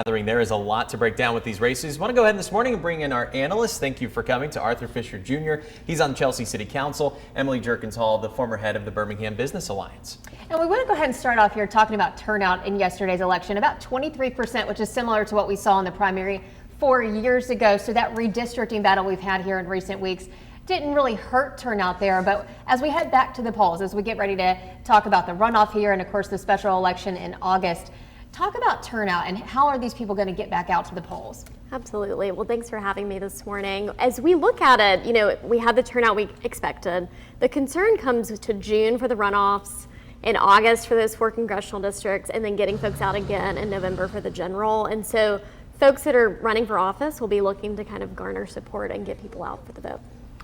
There is a lot to break down with these races. I want to go ahead this morning and bring in our analysts. Thank you for coming to Arthur Fisher Jr. He's on Chelsea City Council. Emily Jerkins-Hall, the former head of the Birmingham Business Alliance. And we want to go ahead and start off here talking about turnout in yesterday's election. About 23%, which is similar to what we saw in the primary 4 years ago. So that redistricting battle we've had here in recent weeks didn't really hurt turnout there. But as we head back to the polls, as we get ready to talk about the runoff here and of course the special election in August, talk about turnout and how are these people going to get back out to the polls? Absolutely. Well, thanks for having me this morning. As we look at it, we had the turnout we expected. The concern comes to June for the runoffs, in August for those 4 congressional districts, and then getting folks out again in November for the general. And so folks that are running for office will be looking to kind of garner support and get people out for the vote.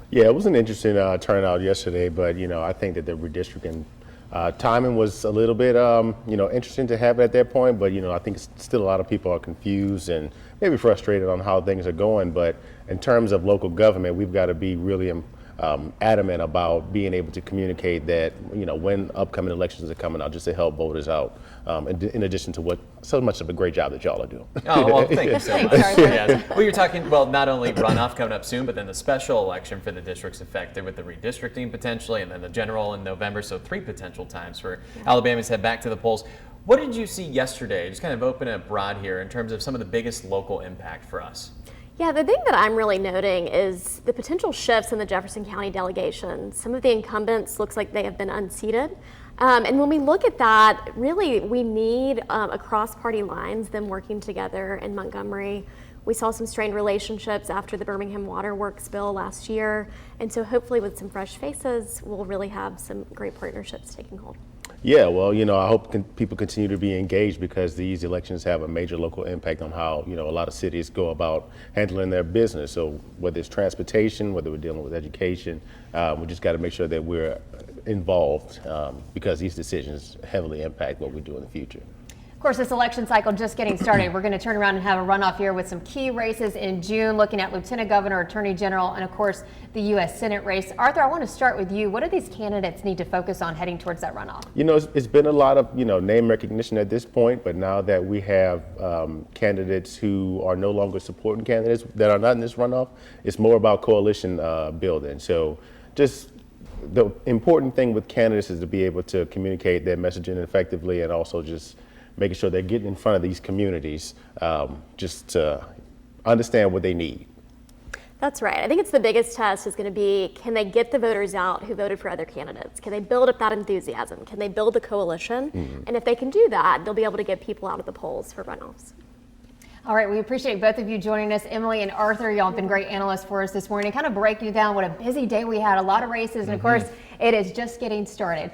Yeah, it was an interesting turnout yesterday, but I think that the redistricting timing was a little bit, interesting to have at that point, but I think still a lot of people are confused and maybe frustrated on how things are going. But in terms of local government, we've got to be really adamant about being able to communicate that, when upcoming elections are coming out, just to help voters out, in addition to what so much of a great job that y'all are doing. Oh, well, thank you so much. Yes. Well, you're talking, not only runoff coming up soon, but then the special election for the districts affected with the redistricting potentially, and then the general in November, so 3 potential times for Alabamans to head back to the polls. What did you see yesterday? Just kind of open it broad here in terms of some of the biggest local impact for us. Yeah, the thing that I'm really noting is the potential shifts in the Jefferson County delegation. Some of the incumbents looks like they have been unseated. And when we look at that, really we need across party lines, them working together in Montgomery. We saw some strained relationships after the Birmingham Water Works bill last year. And so hopefully with some fresh faces, we'll really have some great partnerships taking hold. Yeah, well, I hope people continue to be engaged because these elections have a major local impact on how, a lot of cities go about handling their business. So whether it's transportation, whether we're dealing with education, we just got to make sure that we're involved because these decisions heavily impact what we do in the future. Of course, this election cycle just getting started. We're going to turn around and have a runoff here with some key races in June, looking at Lieutenant Governor, Attorney General, and of course, the U.S. Senate race. Arthur, I want to start with you. What do these candidates need to focus on heading towards that runoff? It's been a lot of, name recognition at this point, but now that we have candidates who are no longer supporting candidates that are not in this runoff, it's more about coalition building. So just the important thing with candidates is to be able to communicate their messaging effectively and also just making sure they're getting in front of these communities just to understand what they need. That's right. I think it's the biggest test is going to be, can they get the voters out who voted for other candidates? Can they build up that enthusiasm? Can they build a coalition? Mm-hmm. And if they can do that, they'll be able to get people out of the polls for runoffs. All right, we appreciate both of you joining us. Emily and Arthur, y'all have been great analysts for us this morning. Kind of break you down what a busy day we had, a lot of races, and of course, it is just getting started.